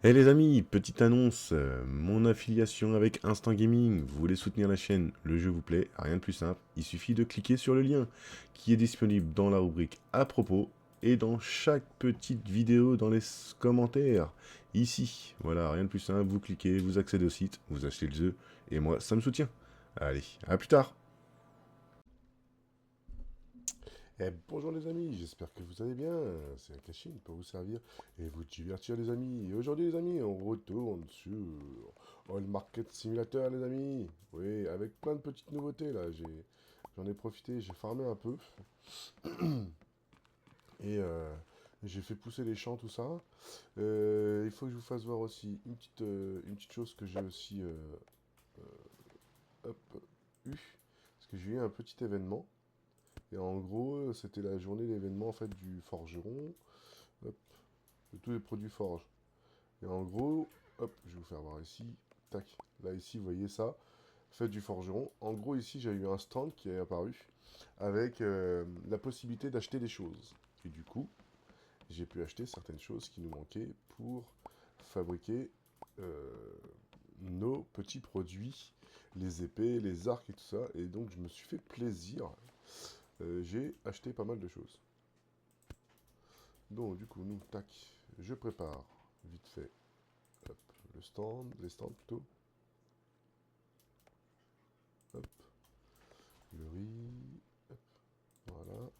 Eh les amis, petite annonce, mon affiliation avec Instant Gaming, vous voulez soutenir la chaîne, le jeu vous plaît, rien de plus simple, il suffit de cliquer sur le lien qui est disponible dans la rubrique à propos et dans chaque petite vidéo dans les commentaires, ici. Voilà, rien de plus simple, vous cliquez, vous accédez au site, vous achetez le jeu, et moi ça me soutient. Allez, à plus tard. Bonjour les amis, j'espère que vous allez bien. C'est Akashin pour vous servir et vous divertir les amis. Et aujourd'hui les amis, on retourne sur All Market Simulator les amis. Oui, avec plein de petites nouveautés là. J'en ai profité, j'ai farmé un peu et j'ai fait pousser les champs tout ça. Il faut que je vous fasse voir aussi une petite chose que j'ai aussi hop, eu. Parce que j'ai eu un petit événement. Et en gros, c'était la journée d'événement en fait du forgeron. Hop, de tous les produits forge. Et en gros, hop, je vais vous faire voir ici. Tac. Là, ici, vous voyez ça. Fête du forgeron. En gros, ici, j'ai eu un stand qui est apparu avec la possibilité d'acheter des choses. Et du coup, j'ai pu acheter certaines choses qui nous manquaient pour fabriquer euh, nos petits produits, les épées, les arcs et tout ça. Et donc, je me suis fait plaisir. J'ai acheté pas mal de choses. Donc, du coup, nous, tac, je prépare vite fait. Hop, les stands plutôt. Hop, le riz. Hop, voilà.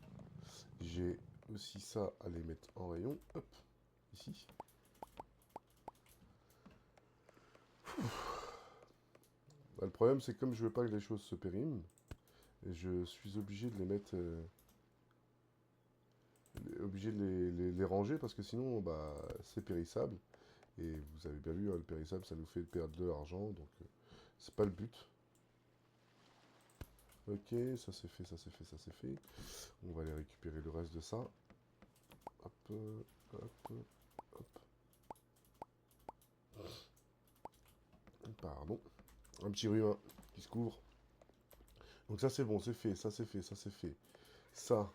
J'ai aussi ça à les mettre en rayon. Hop, ici. Bah, le problème, c'est que comme je veux pas que les choses se périment, je suis obligé de les mettre. Obligé de les ranger parce que sinon, bah, c'est périssable. Et vous avez bien vu, hein, le périssable, ça nous fait perdre de l'argent. Donc, c'est pas le but. Ok, ça c'est fait, ça c'est fait, ça c'est fait. On va aller récupérer le reste de ça. Hop, hop, hop. Pardon. Un petit rhume hein, qui se couvre. Donc ça c'est bon, c'est fait, ça c'est fait, ça c'est fait. Ça,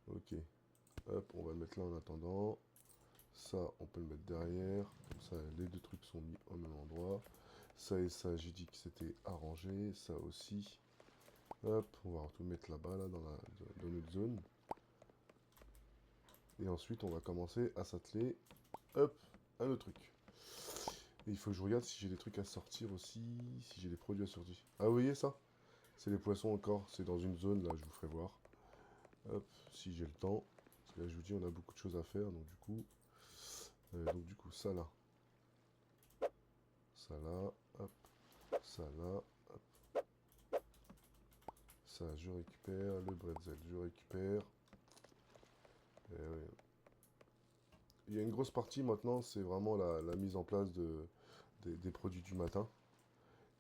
ok. Hop, on va le mettre là en attendant. Ça, on peut le mettre derrière. Comme ça, les deux trucs sont mis au même endroit. Ça et ça, j'ai dit que c'était arrangé. Ça aussi. Hop, on va tout mettre là-bas, là, dans notre zone. Et ensuite, on va commencer à s'atteler, hop, à nos trucs. Et il faut que je regarde si j'ai des trucs à sortir aussi, si j'ai des produits à sortir. Ah, vous voyez ça? C'est les poissons encore, c'est dans une zone, là, je vous ferai voir. Hop, si j'ai le temps. Parce que là, je vous dis, on a beaucoup de choses à faire, donc du coup, ça là. Ça là, hop, ça là, ça je récupère, le bretzel je récupère. Et ouais. Il y a une grosse partie maintenant, c'est vraiment la mise en place des produits du matin.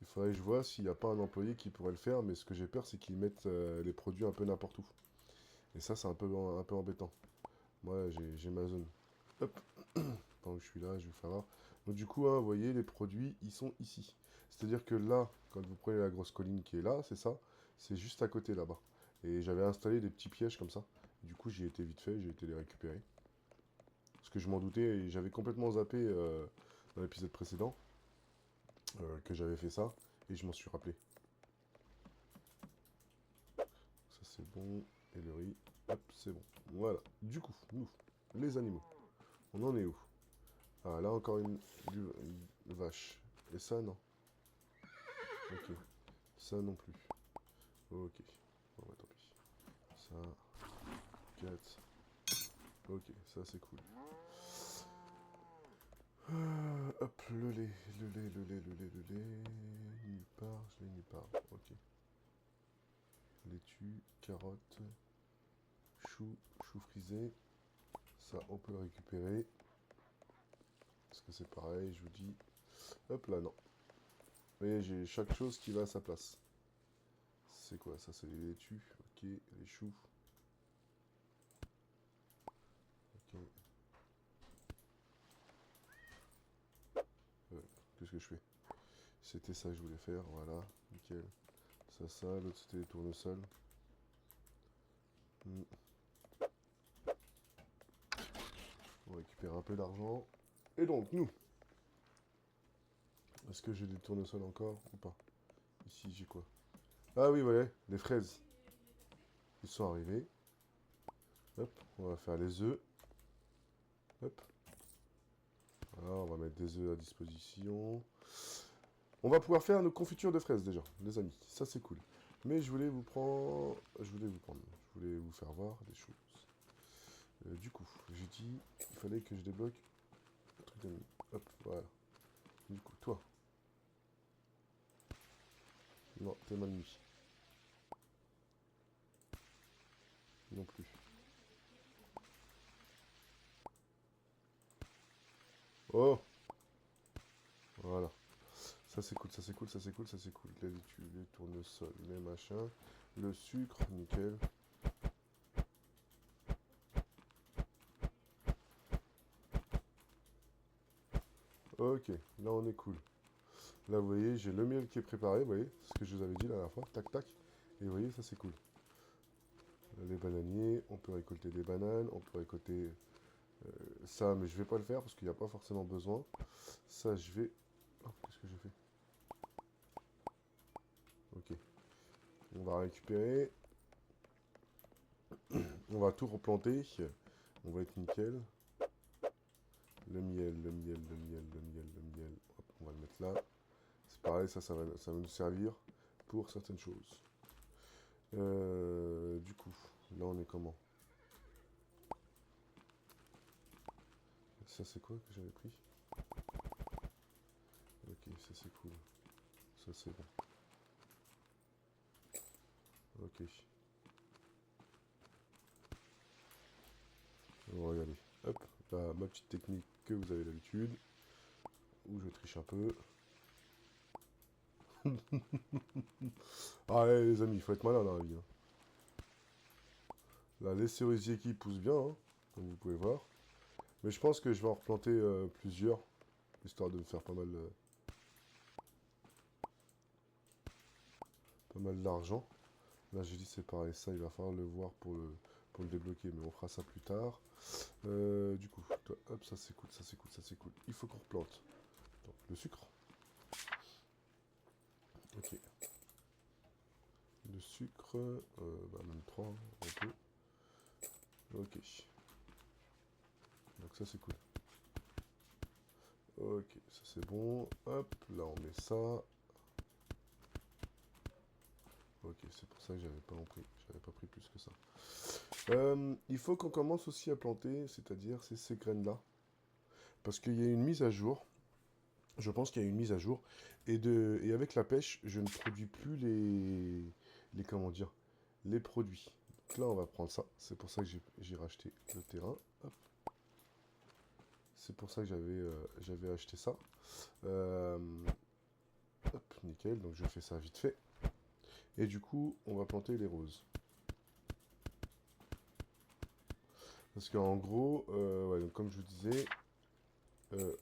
Il faudrait que je vois s'il n'y a pas un employé qui pourrait le faire, mais ce que j'ai peur, c'est qu'ils mettent les produits un peu n'importe où. Et ça, c'est un peu embêtant. Moi, j'ai ma zone. Hop, pendant que je suis là, je vais faire voir. Donc du coup, hein, vous voyez, les produits, ils sont ici. C'est-à-dire que là, quand vous prenez la grosse colline qui est là, c'est ça, c'est juste à côté là-bas. Et j'avais installé des petits pièges comme ça. Du coup, j'y ai été vite fait, j'ai été les récupérer. Parce que je m'en doutais, et j'avais complètement zappé dans l'épisode précédent que j'avais fait ça, et je m'en suis rappelé. Ça c'est bon, et le riz, hop, c'est bon. Voilà, du coup, nous, les animaux, on en est où? Ah, là encore une vache. Et ça, non. Ok. Ça non plus. Ok. Bon, bah tant pis. Ça, 4. Ok, ça c'est cool. Hop, le lait, le lait, le lait, le lait, le lait. Nulle part, je l'ai nulle part. Ok. Laitue, carotte, chou, chou frisé. Ça, on peut le récupérer. Parce que c'est pareil, je vous dis. Hop là, non. Vous voyez, j'ai chaque chose qui va à sa place. C'est quoi ça? C'est les laitues. Ok, les choux. Ok. Qu'est-ce que je fais? C'était ça que je voulais faire, voilà, nickel. Ça, l'autre c'était les tournesols. Hmm. On récupère un peu d'argent. Et donc, nous. Est-ce que j'ai des tournesols encore ou pas? Ici, j'ai quoi? Ah oui, voilà, les fraises. Ils sont arrivés. Hop, on va faire les œufs. Hop. Voilà, on va mettre des œufs à disposition. On va pouvoir faire nos confitures de fraises déjà, les amis. Ça, c'est cool. Mais je voulais vous prendre... Je voulais vous faire voir des choses. Du coup, j'ai dit qu'il fallait que je débloque le truc d'amis. Hop, voilà. Du coup, toi. Non, t'es mal mis. Non plus. Oh! Voilà. Ça c'est cool, ça c'est cool, ça c'est cool, ça c'est cool. Les laitues, les tournesols, les machins. Le sucre, nickel. Ok, là on est cool. Là vous voyez, j'ai le miel qui est préparé, vous voyez, c'est ce que je vous avais dit la dernière fois. Tac tac. Et vous voyez, ça c'est cool. Les bananiers, on peut récolter des bananes, on peut récolter ça, mais je vais pas le faire parce qu'il n'y a pas forcément besoin. Ça je vais... Oh, qu'est-ce que j'ai fait? Ok. On va récupérer. On va tout replanter. On va être nickel. Le miel, le miel, le miel, le miel, le miel. Hop, on va le mettre là. C'est pareil, ça va nous servir pour certaines choses. Du coup, là on est comment? Ça c'est quoi que j'avais pris? Ok, ça c'est cool. Ça c'est bon. Ok. On va regarder. Hop, là, ma petite technique que vous avez d'habitude. Où je triche un peu. Ah ouais, les amis, il faut être malin dans la vie, hein. Là, les cerisiers qui poussent bien, hein, comme vous pouvez voir. Mais je pense que je vais en replanter plusieurs, histoire de me faire pas mal d'argent. Là, j'ai dit c'est pareil, ça, il va falloir le voir pour le débloquer, mais on fera ça plus tard. Du coup, toi, hop, ça c'est cool, ça c'est cool, ça c'est cool. Il faut qu'on replante. Donc, le sucre. Ok. Le sucre, bah, même 3, hein, un peu. Ok. Donc ça c'est cool. Ok, ça c'est bon. Hop, là on met ça. Ok, c'est pour ça que j'avais pas pris plus que ça. Il faut qu'on commence aussi à planter, c'est-à-dire ces graines-là. Parce qu'il y a une mise à jour. Je pense qu'il y a une mise à jour. Et avec la pêche, je ne produis plus comment dire, les produits. Donc là, on va prendre ça. C'est pour ça que j'ai racheté le terrain. Hop. C'est pour ça que j'avais acheté ça. Euh, hop, nickel. Donc je fais ça vite fait. Et du coup, on va planter les roses. Parce qu'en gros, ouais, donc comme je vous disais,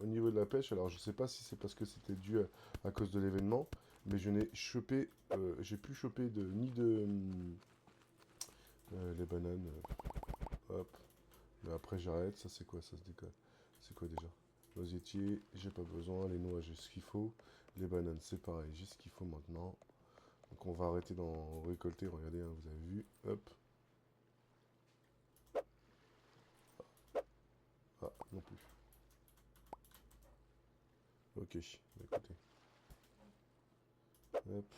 au niveau de la pêche, alors je sais pas si c'est parce que c'était dû à cause de l'événement, mais je n'ai chopé, j'ai pu choper ni de les bananes, hop. Mais après j'arrête, ça c'est quoi, ça se décolle. C'est quoi déjà? Noisetier, j'ai pas besoin, les noix j'ai ce qu'il faut, les bananes c'est pareil, j'ai ce qu'il faut maintenant. Donc on va arrêter d'en récolter, regardez, hein, vous avez vu, hop. Ah, non plus. Ok, bah, écoutez. Hop,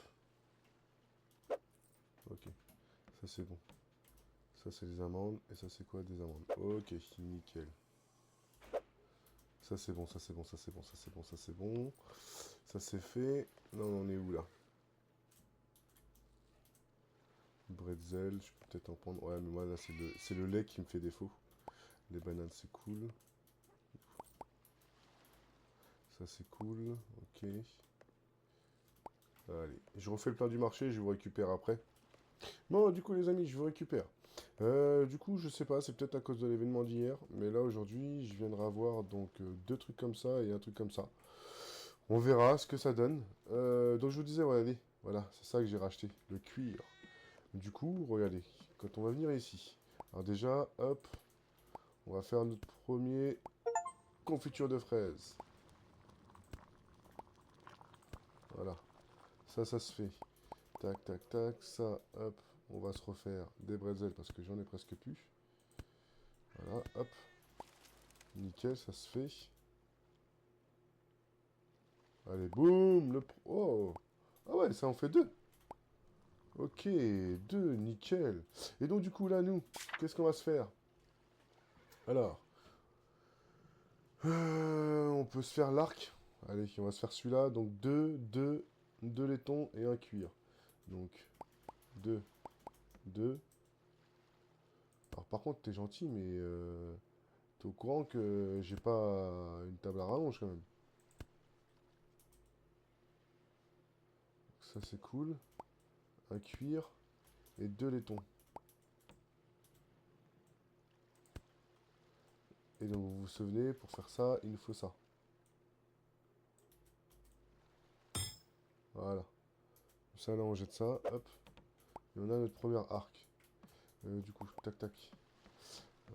ok, ça c'est bon. Ça c'est les amandes, et ça c'est quoi des amandes? Ok, nickel. Ça c'est bon, ça c'est bon, ça c'est bon, ça c'est bon, ça c'est bon. Ça c'est fait. Là on en est où là? Bretzel, je peux peut-être en prendre. Ouais mais moi là c'est le lait qui me fait défaut. Les bananes c'est cool. Ça c'est cool, ok. Allez, je refais le plein du marché, je vous récupère après. Bon du coup les amis, je vous récupère. Du coup je sais pas, c'est peut-être à cause de l'événement d'hier. Mais là aujourd'hui je viendrai avoir donc deux trucs comme ça et un truc comme ça. On verra ce que ça donne. Donc je vous disais, regardez, voilà, c'est ça que j'ai racheté, le cuir. Du coup, regardez, quand on va venir ici, alors déjà, hop, on va faire notre premier confiture de fraises. Voilà. Ça se fait. Tac, tac, tac. Ça, hop. On va se refaire des bretzels parce que j'en ai presque plus. Voilà, hop. Nickel, ça se fait. Allez, boum. Oh. Ah ouais, ça en fait deux. Ok, deux, nickel. Et donc, du coup, là, nous, qu'est-ce qu'on va se faire? Alors, on peut se faire l'arc. Allez, on va se faire celui-là. Donc, deux laitons et un cuir. Donc, deux, deux. Alors, par contre, t'es gentil, mais t'es au courant que j'ai pas une table à rallonge, quand même. Ça, c'est cool. Un cuir et deux laitons. Et donc, vous vous souvenez, pour faire ça, il nous faut ça. Voilà. Ça, là, on jette ça. Hop. Et on a notre premier arc. Du coup, tac, tac.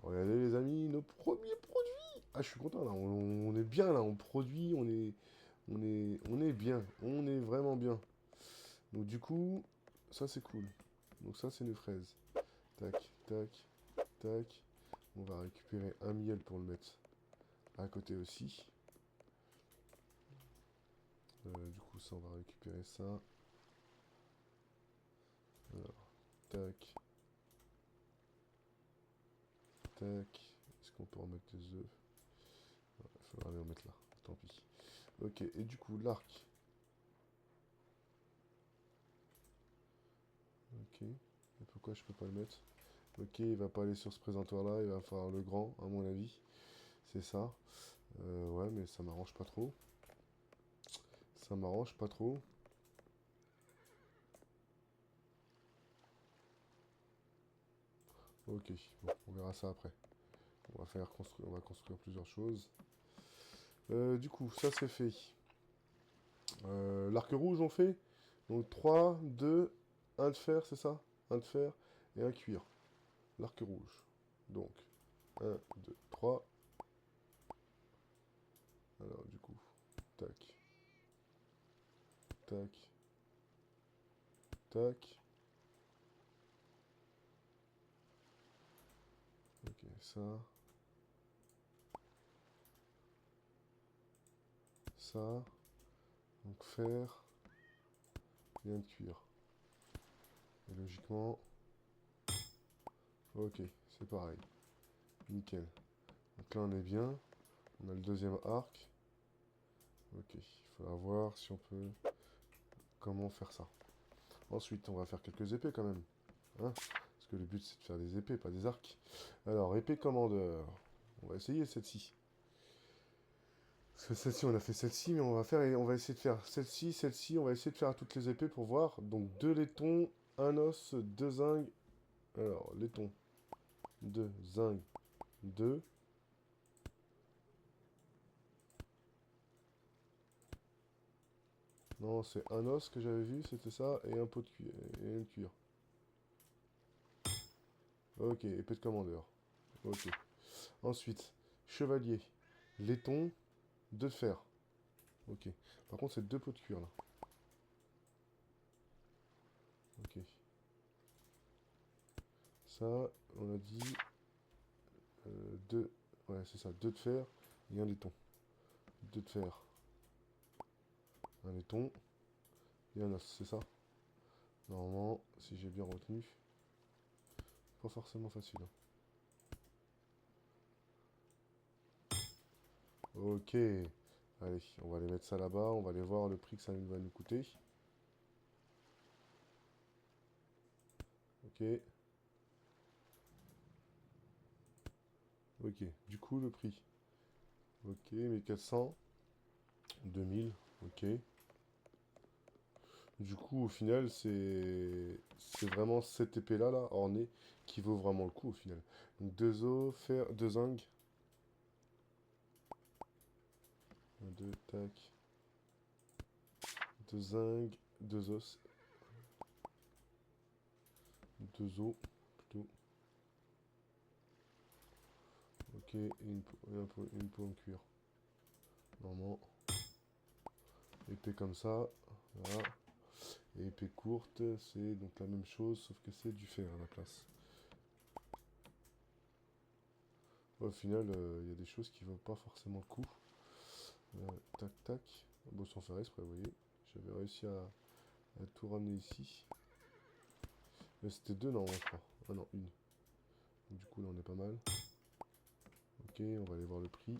Regardez, les amis, nos premiers produits. Ah, je suis content, là. On est bien, là. On produit, on est bien. On est vraiment bien. Donc, du coup, ça, c'est cool. Donc, ça, c'est nos fraises. Tac, tac, tac. On va récupérer un miel pour le mettre à côté aussi. Du coup, ça, on va récupérer ça. Alors, tac, tac. Est-ce qu'on peut en mettre des œufs? Il faudra les en mettre là. Tant pis. Ok, et du coup, l'arc. Ok. Et pourquoi je peux pas le mettre? Ok, il va pas aller sur ce présentoir là, il va falloir le grand, à mon avis. C'est ça. Ouais, mais ça m'arrange pas trop. Ça m'arrange pas trop. Ok, bon, on verra ça après. On va construire plusieurs choses. Du coup, ça c'est fait. L'arc rouge on fait. Donc 3, 2, un de fer, c'est ça? Un de fer et un cuir. L'arc rouge. Donc, un, 2, 3. Alors du coup, tac, tac, tac. Ok, ça, ça. Donc fer et un de cuir. Et logiquement, ok, c'est pareil. Nickel. Donc là on est bien. On a le deuxième arc. Ok, il faudra voir si on peut... Comment faire ça. Ensuite, on va faire quelques épées quand même. Hein, parce que le but c'est de faire des épées, pas des arcs. Alors, épée commandeur. On va essayer celle-ci. Parce que celle-ci, on a fait celle-ci, mais on va essayer de faire celle-ci, celle-ci. On va essayer de faire toutes les épées pour voir. Donc, deux laitons, un os, deux zinc. Alors, laiton, deux zinc, deux. Non, c'est un os que j'avais vu, c'était ça, et un pot de cuir. Et une cuir. Ok, épée de commandeur. Ok. Ensuite, chevalier. Laiton, deux de fer. Ok. Par contre, c'est deux pots de cuir là. Ok. Ça, on a dit deux. Ouais, c'est ça. Deux de fer et un laiton. Deux de fer. Un laiton et un os, c'est ça? Normalement, si j'ai bien retenu. Pas forcément facile, hein. Ok. Allez, on va aller mettre ça là-bas. On va aller voir le prix que ça va nous coûter. Ok. Ok. Du coup, le prix. Ok, 1400. 2000. Ok. Du coup, au final, c'est vraiment cette épée-là, là, ornée, qui vaut vraiment le coup, au final. Donc, deux os, fer, deux zinc. Un, deux, tac. Deux zinc, deux os. Deux os, plutôt. Ok, et une peau en cuir. Normalement, épée comme ça. Voilà. Et épée courte, c'est donc la même chose, sauf que c'est du fer à la place. Au final, il y a des choses qui ne valent pas forcément le coup. Tac, tac. Bon, sans faire exprès, vous voyez. J'avais réussi à tout ramener ici. C'était deux, non, je crois. Ah non, une. Donc, du coup, là, on est pas mal. Ok, on va aller voir le prix.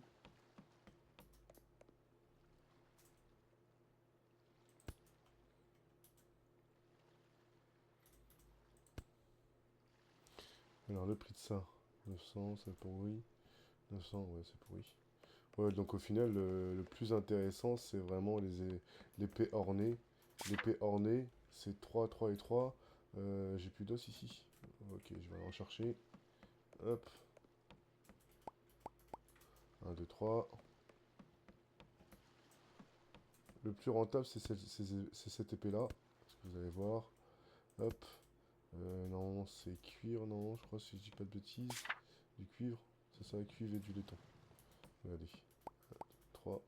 Alors, le prix de ça, 900, c'est pourri. 900, ouais, c'est pourri. Ouais, donc au final, le plus intéressant, c'est vraiment l'épée ornée. L'épée ornée, c'est 3, 3 et 3. J'ai plus d'os ici. Ok, je vais aller en chercher. Hop. 1, 2, 3. Le plus rentable, c'est cette épée-là. Ce que vous allez voir. Hop. Non, c'est cuivre, non, je crois, si je dis pas de bêtises. Du cuivre. C'est ça, cuivre et du laiton. Regardez. 3.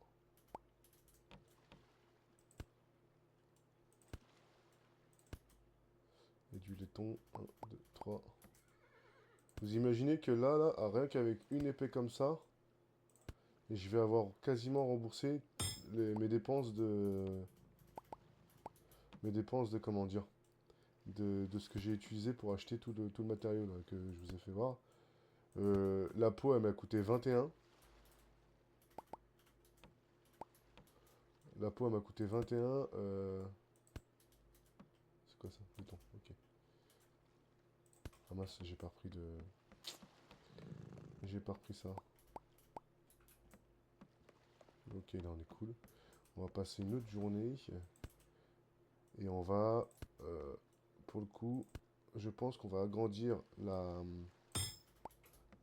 Et du laiton. 1, 2, 3. Vous imaginez que là, rien qu'avec une épée comme ça, et je vais avoir quasiment remboursé mes dépenses de... Mes dépenses de, comment dire, de ce que j'ai utilisé pour acheter tout le matériau là, que je vous ai fait voir. La peau, elle m'a coûté 21. La peau, elle m'a coûté 21. C'est quoi ça? Bouton, ok. Ah mince, j'ai pas repris de... J'ai pas repris ça. Ok, là on est cool. On va passer une autre journée. Et on va... pour le coup, je pense qu'on va agrandir la...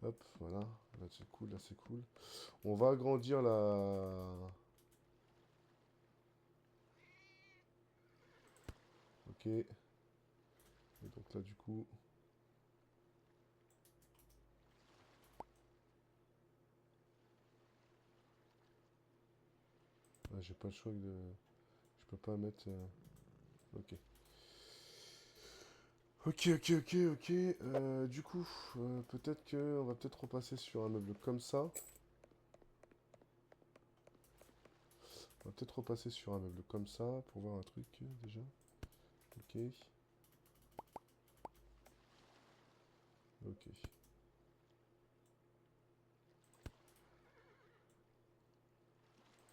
Hop, voilà. Là c'est cool, là c'est cool. On va agrandir la... Ok. Et donc là du coup... J'ai pas le choix de... Je peux pas mettre... Ok. Ok, ok, ok, ok. Du coup, peut-être que on va peut-être repasser sur un meuble comme ça. On va peut-être repasser sur un meuble comme ça pour voir un truc déjà. Ok. Ok.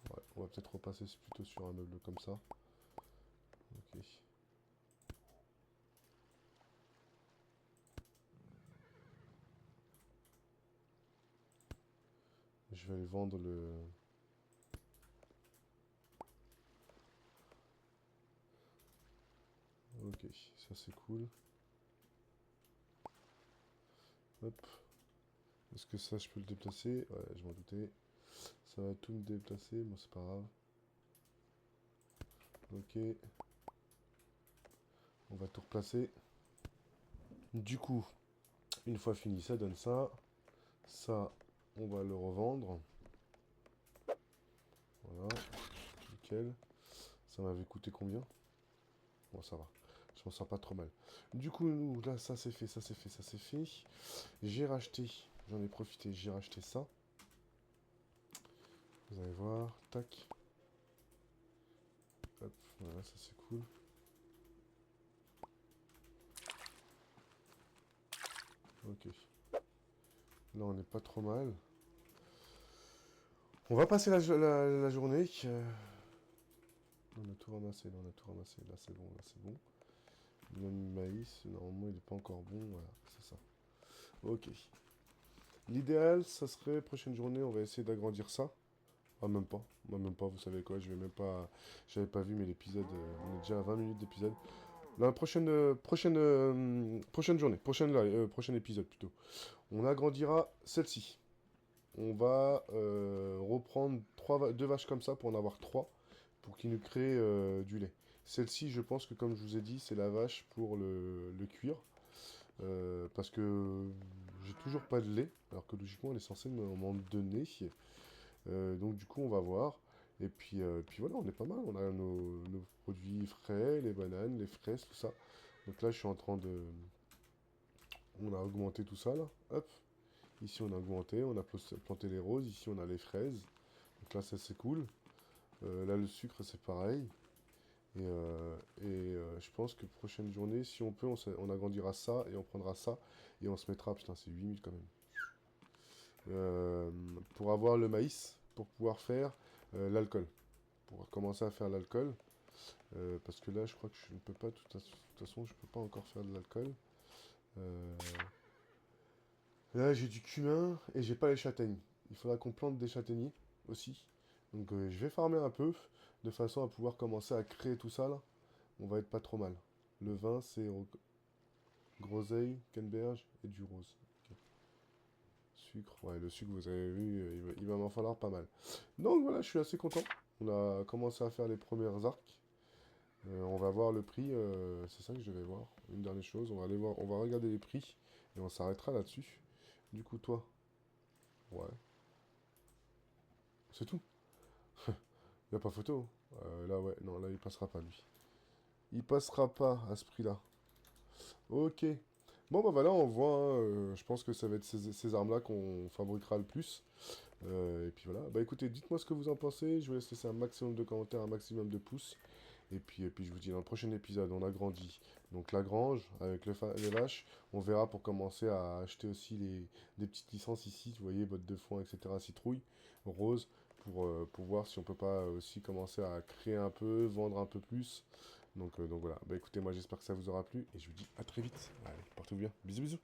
Ouais, on va peut-être repasser plutôt sur un meuble comme ça. Ok. Je vais aller vendre le... Ok, ça c'est cool. Hop. Est-ce que ça je peux le déplacer? Ouais, je m'en doutais. Ça va tout me déplacer, bon c'est pas grave. Ok. On va tout replacer. Du coup, une fois fini, ça donne ça. Ça, on va le revendre. Voilà. Nickel. Ça m'avait coûté combien? Bon, ça va. Je m'en sors pas trop mal. Du coup, nous, là, ça c'est fait, ça c'est fait, ça c'est fait. J'ai racheté, j'en ai profité, j'ai racheté ça. Vous allez voir, tac. Hop, voilà, ça c'est cool. Ok. Là, on n'est pas trop mal. On va passer la journée. On a tout ramassé, là, on a tout ramassé. Là, c'est bon, là, c'est bon. Le maïs, normalement, il n'est pas encore bon. Voilà, c'est ça. Ok. L'idéal, ça serait, prochaine journée, on va essayer d'agrandir ça. Ah, même pas. Moi, même pas, vous savez quoi, je vais même pas... J'avais pas vu, mais l'épisode... on est déjà à 20 minutes d'épisode. La prochaine journée, prochain épisode plutôt. On agrandira celle-ci. On va reprendre deux vaches comme ça pour en avoir trois, pour qu'ils nous créent du lait. Celle-ci, je pense que comme je vous ai dit, c'est la vache pour le cuir. Parce que j'ai toujours pas de lait, alors que logiquement elle est censée m'en donner. Donc du coup on va voir. puis voilà, on est pas mal. On a nos produits frais, les bananes, les fraises, tout ça. Donc là, je suis en train de... On a augmenté tout ça, là. Hop. Ici, on a augmenté. On a planté les roses. Ici, on a les fraises. Donc là, ça, c'est cool. Là, le sucre, c'est pareil. Je pense que prochaine journée, si on peut, on agrandira ça et on prendra ça. Et on se mettra... Putain, c'est 8000 quand même. Pour avoir le maïs, pour pouvoir faire l'alcool. Pour commencer à faire l'alcool. Parce que là, je crois que je ne peux pas, de toute façon, je peux pas encore faire de l'alcool. Euh, Là, j'ai du cumin et j'ai pas les châtaignes. Il faudra qu'on plante des châtaigniers aussi. Donc, je vais farmer un peu, de façon à pouvoir commencer à créer tout ça, là. On va être pas trop mal. Le vin, c'est groseille, canneberge et du rose. Ok. Sucre, ouais, le sucre, vous avez vu, il va m'en falloir pas mal. Donc voilà, je suis assez content. On a commencé à faire les premières arcs. On va voir le prix, c'est ça que je vais voir. Une dernière chose, on va aller voir, on va regarder les prix et on s'arrêtera là-dessus. Du coup, toi, ouais, c'est tout. Y a pas photo. Là, ouais, non, là, il passera pas, lui. Il passera pas à ce prix-là. Ok. Bon, bah voilà, on voit, hein, je pense que ça va être ces armes-là qu'on fabriquera le plus. Et puis voilà. Bah écoutez, dites-moi ce que vous en pensez. Je vous laisse laisser un maximum de commentaires, un maximum de pouces. Et puis je vous dis dans le prochain épisode, on agrandit donc la grange avec les vaches. On verra pour commencer à acheter aussi des petites licences ici. Vous voyez, bottes de foin, etc. Citrouille, rose, pour voir si on peut pas aussi commencer à créer un peu, vendre un peu plus. Donc voilà. Bah écoutez, moi j'espère que ça vous aura plu et je vous dis à très vite. Allez, portez-vous bien. Bisous bisous.